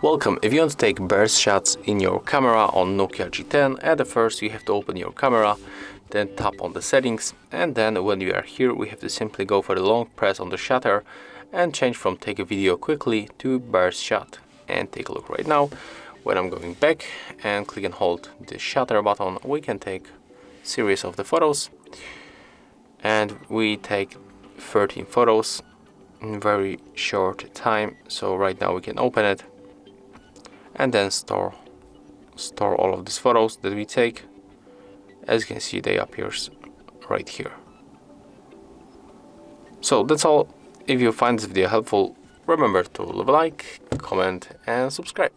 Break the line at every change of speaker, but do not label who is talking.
Welcome. If you want to take burst shots in your camera on Nokia G10, at the first you have to open your camera, then tap on the settings, and then when you are here we have to simply go for the long press on the shutter and change from take a video quickly to burst shot. And take a look right now. When I'm going back and click and hold the shutter button, we can take series of the photos, and we take 13 photos in very short time. So right now we can open it and then store all of these photos that we take. As you can see, they appears right here. So that's all. If you find this video helpful, remember to leave a like, comment and subscribe.